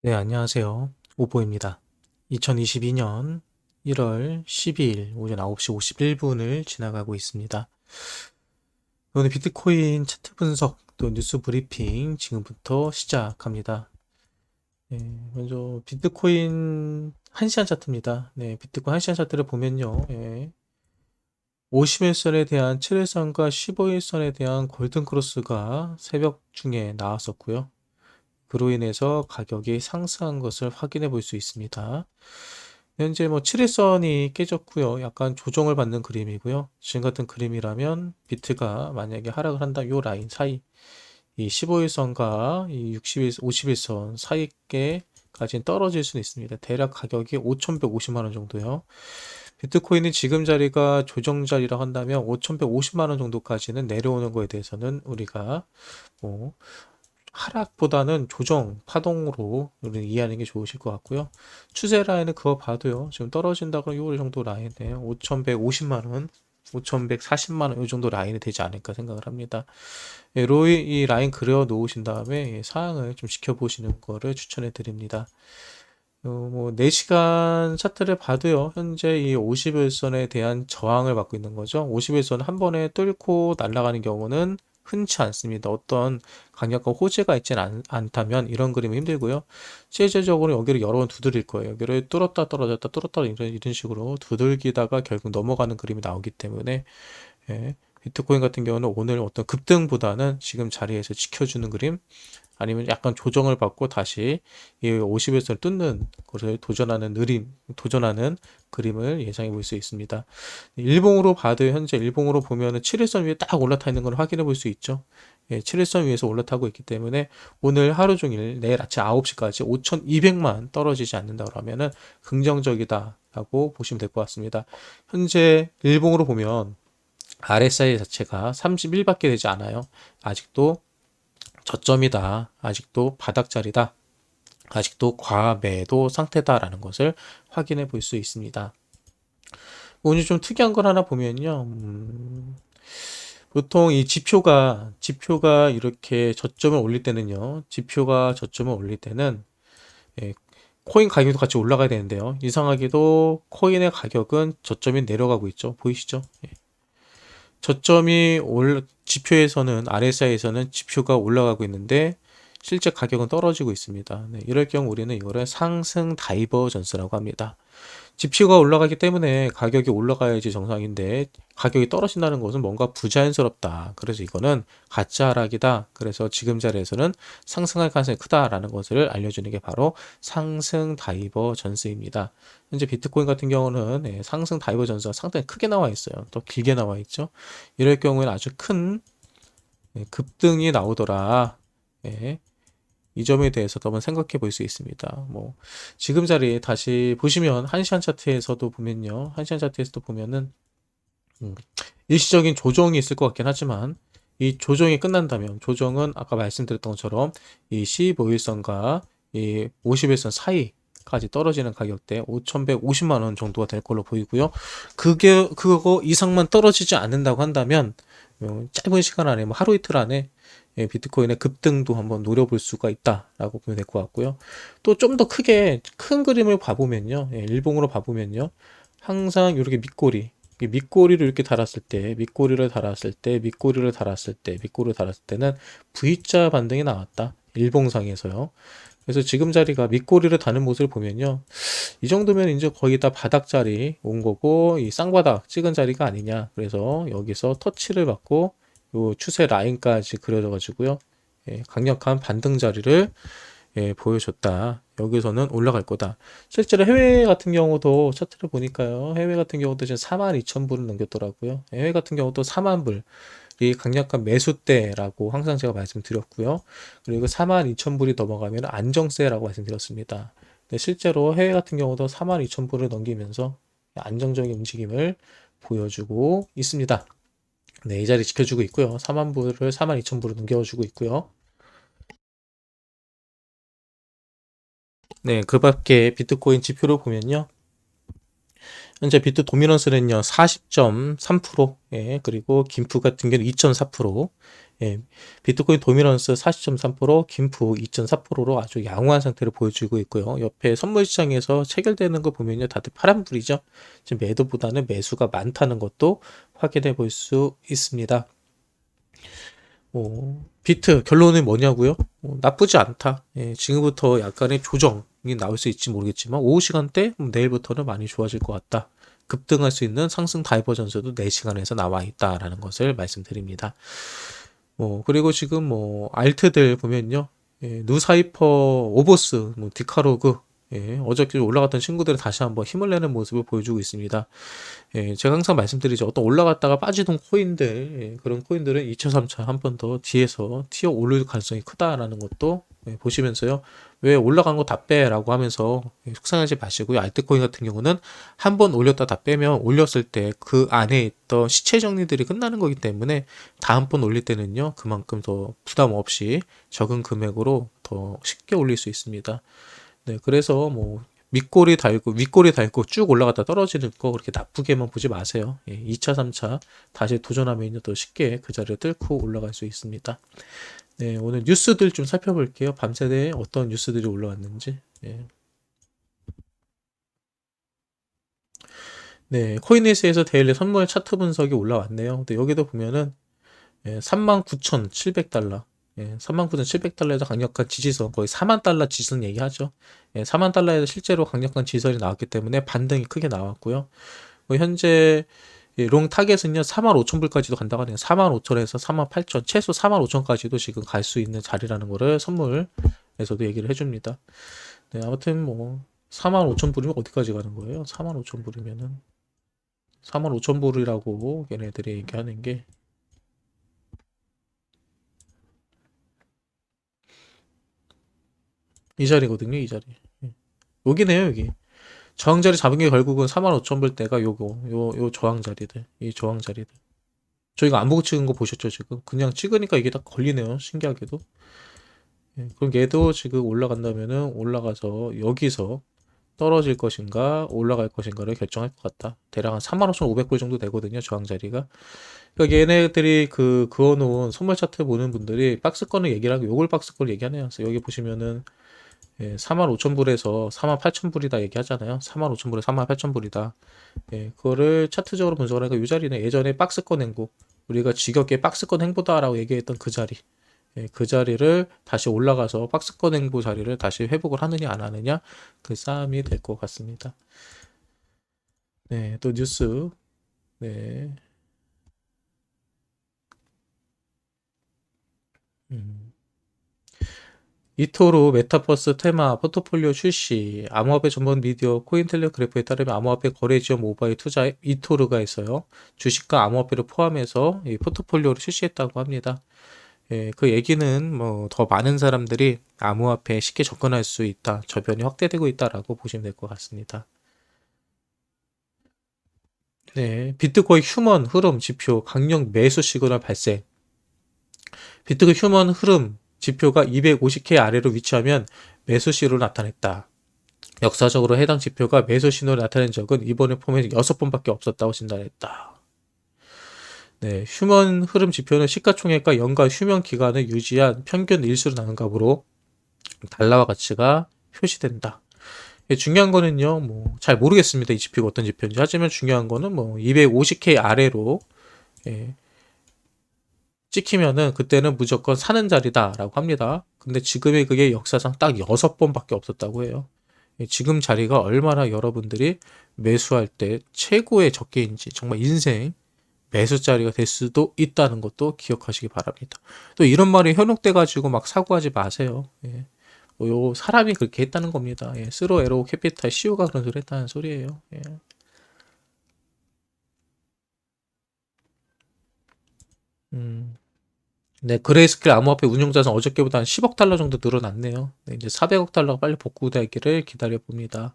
네, 안녕하세요. 오보입니다. 2022년 1월 12일 오전 9시 51분을 지나가고 있습니다. 오늘 비트코인 차트 분석 또 뉴스 브리핑 지금부터 시작합니다. 네, 먼저 비트코인 1시간 차트입니다. 네, 비트코인 1시간 차트를 보면요. 50일선에 대한 7일선과 15일선에 대한 골든크로스가 새벽 중에 나왔었고요. 그로 인해서 가격이 상승한 것을 확인해 볼 수 있습니다. 현재 뭐 7일선이 깨졌고요. 약간 조정을 받는 그림이고요. 지금 같은 그림이라면 비트가 만약에 하락을 한다 요 라인 사이 이 15일선과 이 60일, 51선 사이께까지 떨어질 수는 있습니다. 대략 가격이 5,150만 원 정도요. 비트코인은 지금 자리가 조정 자리라고 한다면 5,150만 원 정도까지는 내려오는 거에 대해서는 우리가 뭐 하락보다는 조정, 파동으로 우리는 이해하는 게 좋으실 것 같고요. 추세 라인은 그거 봐도요. 지금 떨어진다고 요 정도 라인에 5,150만 원, 5,140만 원 요 정도 라인이 되지 않을까 생각을 합니다. 예, 이 라인 그려 놓으신 다음에 사항을 좀 지켜보시는 거를 추천해 드립니다. 뭐 4시간 차트를 봐도요. 현재 이 50일선에 대한 저항을 받고 있는 거죠. 50일선 한 번에 뚫고 날아가는 경우는 흔치 않습니다. 어떤 강력한 호재가 있지는 않다면 이런 그림은 힘들고요. 실제적으로 여기를 여러 번 두드릴 거예요. 여기를 뚫었다 떨어졌다 뚫었다 이런 식으로 두들기다가 결국 넘어가는 그림이 나오기 때문에 예, 비트코인 같은 경우는 오늘 어떤 급등보다는 지금 자리에서 지켜주는 그림 아니면 약간 조정을 받고 다시 이 50일선을 뚫는 것을 도전하는 그림을 예상해 볼 수 있습니다. 일봉으로 봐도 현재 일봉으로 보면은 7일선 위에 딱 올라타 있는 걸 확인해 볼 수 있죠. 예, 7일선 위에서 올라타고 있기 때문에 오늘 하루 종일 내일 아침 9시까지 5,200만 떨어지지 않는다 그러면은 긍정적이다라고 보시면 될 것 같습니다. 현재 일봉으로 보면 RSI 자체가 31밖에 되지 않아요. 아직도 저점이다. 아직도 바닥자리다. 아직도 과매도 상태다라는 것을 확인해 볼 수 있습니다. 오늘 좀 특이한 걸 하나 보면요. 보통 이 지표가 이렇게 저점을 올릴 때는요. 지표가 저점을 올릴 때는 예, 코인 가격도 같이 올라가야 되는데요. 이상하게도 코인의 가격은 저점이 내려가고 있죠. 보이시죠? 예. 지표에서는 RSI에서는 지표가 올라가고 있는데 실제 가격은 떨어지고 있습니다. 네, 이럴 경우 우리는 이거를 상승 다이버전스라고 합니다. 지표가 올라가기 때문에 가격이 올라가야지 정상인데 가격이 떨어진다는 것은 뭔가 부자연스럽다. 그래서 이거는 가짜 하락이다. 그래서 지금 자리에서는 상승할 가능성이 크다라는 것을 알려주는 게 바로 상승 다이버전스입니다. 현재 비트코인 같은 경우는 상승 다이버전스가 상당히 크게 나와 있어요. 또 길게 나와 있죠. 이럴 경우에는 아주 큰 급등이 나오더라. 예, 이 점에 대해서도 한번 생각해 볼 수 있습니다. 뭐 지금 자리에 다시 보시면 1시간 차트에서도 보면요. 1시간 차트에서도 보면은 일시적인 조정이 있을 것 같긴 하지만 이 조정이 끝난다면 조정은 아까 말씀드렸던 것처럼 이 15일선과 이 50일선 사이까지 떨어지는 가격대 5,150만 원 정도가 될 걸로 보이고요. 그거 이상만 떨어지지 않는다고 한다면 짧은 시간 안에 뭐 하루 이틀 안에 비트코인의 급등도 한번 노려볼 수가 있다라고 보면 될 것 같고요. 또 좀 더 크게 큰 그림을 봐보면요. 일봉으로 봐보면요. 항상 이렇게 밑꼬리를 이렇게 달았을 때, 밑꼬리를 달았을 때, 밑꼬리를 달았을 때, 밑꼬리를 달았을 때는 V자 반등이 나왔다. 일봉상에서요. 그래서 지금 자리가 밑꼬리를 다는 모습을 보면요. 이 정도면 이제 거의 다 바닥 자리 온 거고, 이 쌍바닥 찍은 자리가 아니냐. 그래서 여기서 터치를 받고, 요 추세 라인까지 그려져 가지고요. 강력한 반등 자리를 보여줬다. 여기서는 올라갈 거다. 실제로 해외 같은 경우도 차트를 보니까요. 해외 같은 경우도 지금 42,000불을 넘겼더라고요. 해외 같은 경우도 4만 불. 이 강력한 매수대라고 항상 제가 말씀드렸고요. 그리고 42,000불이 넘어가면 안정세라고 말씀드렸습니다. 근데 실제로 해외 같은 경우도 42,000불을 넘기면서 안정적인 움직임을 보여주고 있습니다. 네, 이 자리 지켜주고 있고요. 42,000불을 넘겨주고 있고요. 네, 그 밖에 비트코인 지표를 보면요. 현재 비트 도미넌스는요, 40.3%, 예, 그리고 김프 같은 경우는 2.4%, 예, 비트코인 도미넌스 40.3%, 김프 2.4%로 아주 양호한 상태를 보여주고 있고요. 옆에 선물 시장에서 체결되는 거 보면요, 다들 파란불이죠. 지금 매도보다는 매수가 많다는 것도 확인해 볼 수 있습니다. 비트 결론은 뭐냐고요? 나쁘지 않다. 예, 지금부터 약간의 조정이 나올 수 있지 모르겠지만 오후 시간대 내일부터는 많이 좋아질 것 같다. 급등할 수 있는 상승 다이버전스도 4시간에서 나와 있다라는 것을 말씀드립니다. 그리고 지금 알트들 보면요. 예, 누사이퍼, 오보스, 디카로그, 예, 어저께 올라갔던 친구들은 다시 한번 힘을 내는 모습을 보여주고 있습니다. 예, 제가 항상 말씀드리죠. 어떤 올라갔다가 빠지던 코인들, 예, 그런 코인들은 2차, 3차 한 번 더 뒤에서 튀어 오를 가능성이 크다라는 것도 보시면서요. 왜 올라간 거 다 빼라고 하면서 속상하지 마시고요. 알트코인 같은 경우는 한 번 올렸다 다 빼면 올렸을 때 그 안에 있던 시체 정리들이 끝나는 거기 때문에 다음번 올릴 때는요. 그만큼 더 부담 없이 적은 금액으로 더 쉽게 올릴 수 있습니다. 네, 그래서 윗꼬리 달고 쭉 올라갔다 떨어지는 거 그렇게 나쁘게만 보지 마세요. 예, 2차, 3차 다시 도전하면 더 쉽게 그 자리를 뚫고 올라갈 수 있습니다. 네, 오늘 뉴스들 좀 살펴볼게요. 밤새에 어떤 뉴스들이 올라왔는지. 예. 네, 코인에이스에서 데일리 선물 차트 분석이 올라왔네요. 근데 여기도 보면은 39,700달러. 예, 39,700달러에서 강력한 지지선, 거의 4만 달러 지지선 얘기하죠. 4만 달러에서 실제로 강력한 지지선이 나왔기 때문에 반등이 크게 나왔고요. 현재 롱 타겟은요, 4만 5천 불까지도 간다고 하네요. 4만 5천에서 4만 8천, 최소 4만 5천까지도 지금 갈 수 있는 자리라는 거를 선물에서도 얘기를 해줍니다. 네, 아무튼 4만 5천 불이면 어디까지 가는 거예요? 4만 5천 불이면은 4만 5천 불이라고 얘네들이 얘기하는 게 이 자리거든요, 이 자리. 예. 여기네요, 여기. 저항자리 잡은 게 결국은 4만 5천 불대가 요 저항자리들, 이 저항자리들. 저희가 안 보고 찍은 거 보셨죠, 지금? 그냥 찍으니까 이게 다 걸리네요, 신기하게도. 예, 그럼 얘도 지금 올라간다면은 올라가서 여기서 떨어질 것인가, 올라갈 것인가를 결정할 것 같다. 대략 한 35,500불 정도 되거든요, 저항자리가. 그러니까 얘네들이 그어놓은 선물 차트 보는 분들이 박스권을 얘기를 하고 요걸 박스권을 얘기하네요. 그래서 여기 보시면은 45,000불에서 48,000불이다 얘기하잖아요. 45,000불에 48,000불이다. 예, 그거를 차트적으로 분석을 하니까 이 자리는 예전에 박스권 행보, 우리가 지겹게 박스권 행보다라고 얘기했던 그 자리, 그 자리를 다시 올라가서 박스권 행보 자리를 다시 회복을 하느냐 안 하느냐 그 싸움이 될 것 같습니다. 네, 또 뉴스. 네. 음. 이토로 메타버스 테마 포트폴리오 출시, 암호화폐 전문 미디어 코인텔레그래프에 따르면 암호화폐 거래 지원 모바일 투자 앱 이토르가 있어요. 주식과 암호화폐를 포함해서 이 포트폴리오를 출시했다고 합니다. 예, 그 얘기는 더 많은 사람들이 암호화폐에 쉽게 접근할 수 있다, 저변이 확대되고 있다라고 보시면 될 것 같습니다. 네, 비트코인 휴먼 흐름 지표 강력 매수 시그널 발생. 비트코인 휴먼 흐름 지표가 250K 아래로 위치하면 매수 시로 나타냈다. 역사적으로 해당 지표가 매수 신호를 나타낸 적은 이번에 포함해서 6번밖에 없었다고 진단했다. 네, 휴먼 흐름 지표는 시가총액과 연간 휴면 기간을 유지한 평균 일수로 나눈 값으로 달러와 가치가 표시된다. 중요한 거는요, 잘 모르겠습니다. 이 지표가 어떤 지표인지. 하지만 중요한 거는 250K 아래로 예, 찍히면은 그때는 무조건 사는 자리다라고 합니다. 근데 지금의 그게 역사상 딱 6번밖에 없었다고 해요. 지금 자리가 얼마나 여러분들이 매수할 때 최고의 적게인지 정말 인생 매수 자리가 될 수도 있다는 것도 기억하시기 바랍니다. 또 이런 말이 현혹돼 가지고 막 사고하지 마세요. 예. 요 사람이 그렇게 했다는 겁니다. 예. 스로 에로 캐피탈 CEO가 그런 소리 했다는 소리예요. 예. 음. 네, 그레이스케일 암호화폐 운용자산 어저께보다 한 10억 달러 정도 늘어났네요. 네, 이제 400억 달러가 빨리 복구되기를 기다려 봅니다.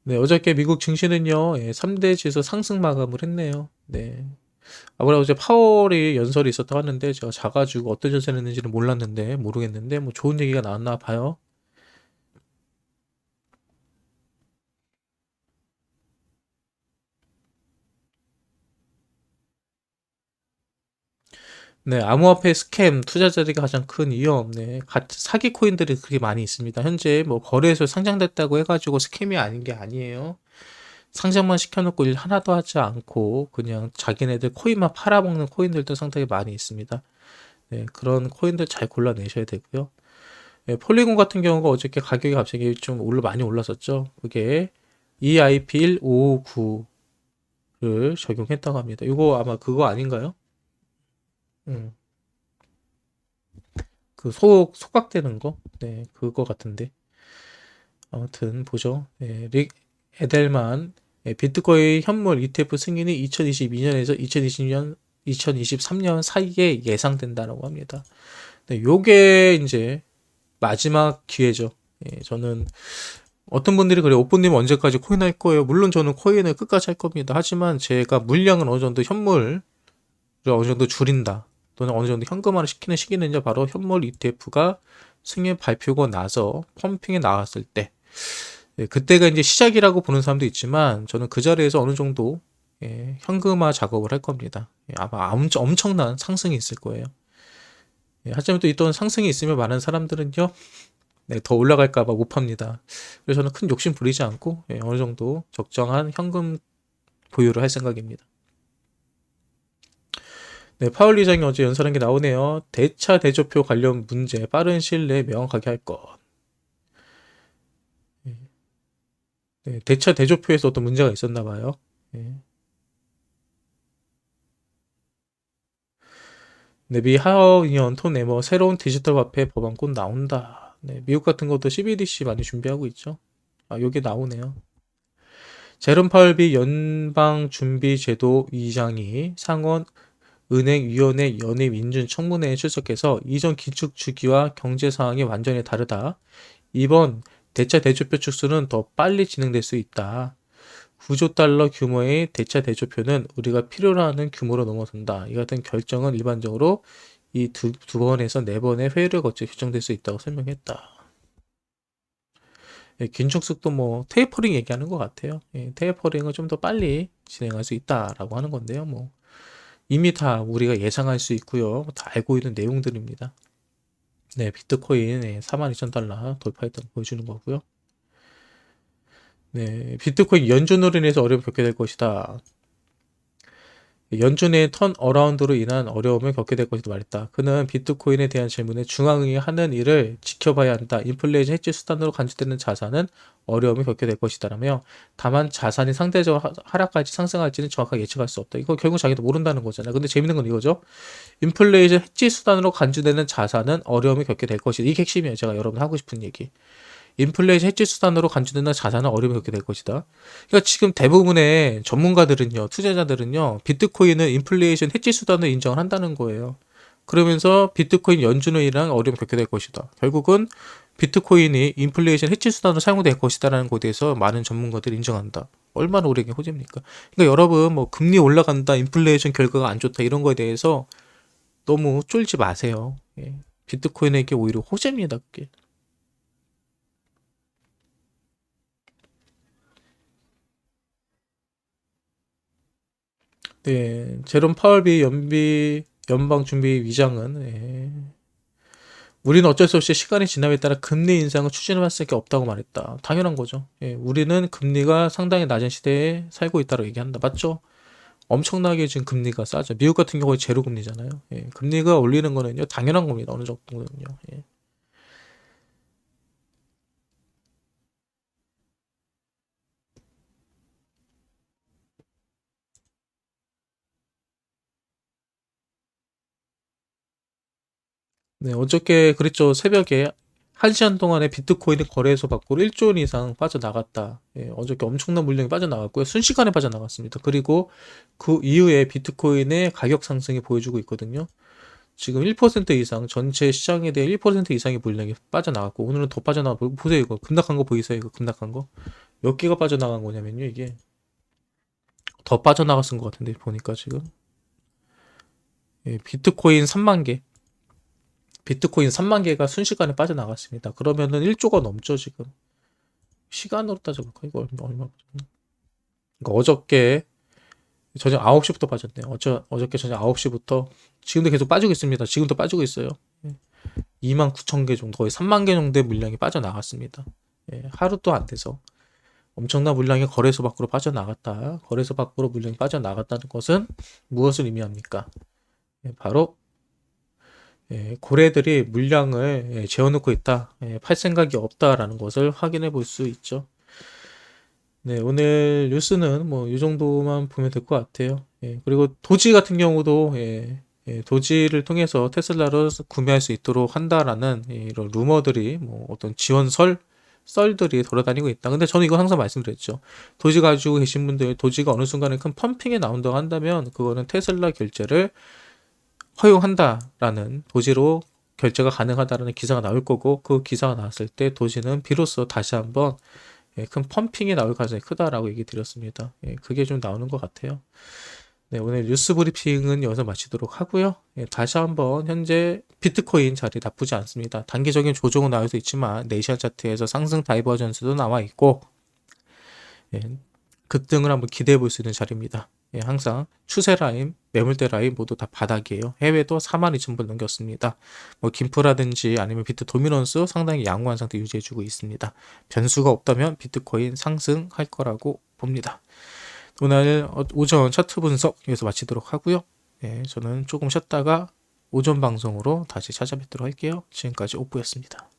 네, 어저께 미국 증시는요, 3대 지수 상승 마감을 했네요. 네. 아무래도 어제 파월이 연설이 있었다고 하는데, 제가 자가지고 어떤 연설을 했는지는 몰랐는데, 모르겠는데, 좋은 얘기가 나왔나 봐요. 네, 암호화폐 스캠, 투자자들이 가장 큰 위험, 네, 사기 코인들이 그렇게 많이 있습니다. 현재 뭐 거래소에 상장됐다고 해가지고 스캠이 아닌 게 아니에요. 상장만 시켜놓고 일 하나도 하지 않고 그냥 자기네들 코인만 팔아먹는 코인들도 상당히 많이 있습니다. 네, 그런 코인들 잘 골라내셔야 되고요. 네, 폴리곤 같은 경우가 어저께 가격이 갑자기 좀 많이 올랐었죠. 그게 EIP 1559를 적용했다고 합니다. 이거 아마 그거 아닌가요? 음, 그 소각되는 거? 네, 그거 같은데. 아무튼 보죠. 네, 릭 에델만 비트코인 현물 ETF 승인이 2022년에서 2023년 사이에 예상된다라고 합니다. 네, 요게 이제 마지막 기회죠. 예, 저는 어떤 분들이 그래 오빠님 언제까지 코인 할 거예요? 물론 저는 코인을 끝까지 할 겁니다. 하지만 제가 물량은 어느 정도 현물을 어느 정도 줄인다. 또는 어느 정도 현금화를 시키는 시기는 이제 바로 현물 ETF가 승인 발표가 나서 펌핑에 나왔을 때 그때가 이제 시작이라고 보는 사람도 있지만 저는 그 자리에서 어느 정도 현금화 작업을 할 겁니다. 아마 엄청난 상승이 있을 거예요. 하지만 또 이런 상승이 있으면 많은 사람들은요, 더 올라갈까봐 못 팝니다. 그래서 저는 큰 욕심 부리지 않고 어느 정도 적정한 현금 보유를 할 생각입니다. 네, 파월 의장이 어제 연설한 게 나오네요. 대차 대조표 관련 문제 빠른 시일 내에 명확하게 할 것. 네, 대차 대조표에서 어떤 문제가 있었나 봐요. 네. 네, 미 하원의원 톤 에머 새로운 디지털 화폐 법안 곧 나온다. 네, 미국 같은 것도 CBDC 많이 준비하고 있죠. 여기 나오네요. 제롬 파월비 연방준비제도 의장이 상원 은행위원회 연입인준 청문회에 출석해서 이전 기축 주기와 경제 상황이 완전히 다르다. 이번 대차 대조표 축소는 더 빨리 진행될 수 있다. 9조 달러 규모의 대차 대조표는 우리가 필요로 하는 규모로 넘어선다. 이 같은 결정은 일반적으로 이 두 번에서 네 번의 회의를 거쳐 결정될 수 있다고 설명했다. 긴축속도 뭐 테이퍼링 얘기하는 것 같아요. 테이퍼링을 좀 더 빨리 진행할 수 있다라고 하는 건데요. 뭐 이미 다 우리가 예상할 수 있고요. 다 알고 있는 내용들입니다. 네, 비트코인 42,000달러 돌파했다고 보여주는 거고요. 네, 비트코인 연준으로 인해서 어려움을 겪게 될 것이다. 연준의 턴 어라운드로 인한 어려움을 겪게 될 것이다 말했다. 그는 비트코인에 대한 질문에 중앙은행이 하는 일을 지켜봐야 한다. 인플레이션 해지 수단으로 간주되는 자산은 어려움을 겪게 될 것이다라며 다만 자산이 상대적으로 하락할지 상승할지는 정확하게 예측할 수 없다. 이거 결국 자기도 모른다는 거잖아. 근데 재밌는 건 이거죠. 인플레이션 해지 수단으로 간주되는 자산은 어려움을 겪게 될 것이다. 이게 핵심이에요. 제가 여러분 하고 싶은 얘기. 인플레이션 해지 수단으로 간주되는 자산은 어려움을 겪게 될 것이다. 그러니까 지금 대부분의 전문가들은요, 투자자들은요, 비트코인은 인플레이션 해지 수단으로 인정을 한다는 거예요. 그러면서 비트코인 연준으로인한 어려움을 겪게 될 것이다. 결국은 비트코인이 인플레이션 해지 수단으로 사용될 것이다라는 것에 대해서 많은 전문가들이 인정한다. 얼마나 오래게 호재입니까? 그러니까 여러분 뭐 금리 올라간다, 인플레이션 결과가 안 좋다 이런 거에 대해서 너무 쫄지 마세요. 비트코인에게 오히려 호재입니다, 그게. 네, 제롬 파월비 연방준비위장은 우리는 어쩔 수 없이 시간이 지남에 따라 금리 인상을 추진할 수밖에 없다고 말했다. 당연한 거죠. 우리는 금리가 상당히 낮은 시대에 살고 있다고 얘기한다. 맞죠? 엄청나게 지금 금리가 싸죠. 미국 같은 경우에 제로 금리잖아요. 금리가 올리는 거는요, 당연한 겁니다. 어느 정도는요. 네, 어저께 그랬죠. 새벽에 1시간 동안에 비트코인이 거래소 밖으로 1조 원 이상 빠져나갔다. 어저께 엄청난 물량이 빠져나갔고요. 순식간에 빠져나갔습니다. 그리고 그 이후에 비트코인의 가격 상승이 보여주고 있거든요. 지금 1% 이상, 전체 시장에 대해 1% 이상의 물량이 빠져나갔고, 오늘은 더 빠져나가고, 보세요, 이거. 급락한 거 보이세요, 이거 급락한 거? 몇 개가 빠져나간 거냐면요, 이게. 더 빠져나갔은 것 같은데, 보니까 지금. 비트코인 3만 개. 비트코인 3만 개가 순식간에 빠져나갔습니다. 그러면은 1조가 넘죠, 지금. 시간으로 따져볼까? 이거 그러니까 어저께 저녁 9시부터 빠졌네요. 어저께 저녁 9시부터 지금도 계속 빠지고 있습니다. 지금도 빠지고 있어요. 29,000개 정도, 거의 3만 개 정도의 물량이 빠져나갔습니다. 하루도 안 돼서 엄청난 물량이 거래소 밖으로 빠져나갔다. 거래소 밖으로 물량이 빠져나갔다는 것은 무엇을 의미합니까? 바로 고래들이 물량을 재워놓고 있다, 팔 생각이 없다라는 것을 확인해 볼 수 있죠. 네, 오늘 뉴스는 뭐 이 정도만 보면 될 것 같아요. 그리고 도지 같은 경우도 도지를 통해서 테슬라를 구매할 수 있도록 한다라는 이런 루머들이, 뭐 어떤 썰들이 돌아다니고 있다. 근데 저는 이거 항상 말씀드렸죠. 도지 가지고 계신 분들, 도지가 어느 순간에 큰 펌핑에 나온다고 한다면 그거는 테슬라 결제를 허용한다라는, 도지로 결제가 가능하다라는 기사가 나올 거고, 그 기사가 나왔을 때 도지는 비로소 다시 한번 큰 펌핑이 나올 가능성이 크다라고 얘기 드렸습니다. 그게 좀 나오는 것 같아요. 네, 오늘 뉴스 브리핑은 여기서 마치도록 하고요. 다시 한번 현재 비트코인 자리 나쁘지 않습니다. 단기적인 조정은 나올 수 있지만 네이션 차트에서 상승 다이버전스도 나와 있고, 급등을 한번 기대해 볼 수 있는 자리입니다. 항상 추세 라인, 매물대 라인 모두 다 바닥이에요. 해외도 42,000분 넘겼습니다. 뭐 김프라든지 아니면 비트 도미넌스 상당히 양호한 상태 유지해주고 있습니다. 변수가 없다면 비트코인 상승할 거라고 봅니다. 오늘 오전 차트 분석 여기서 마치도록 하고요. 저는 조금 쉬었다가 오전 방송으로 다시 찾아뵙도록 할게요. 지금까지 오프였습니다.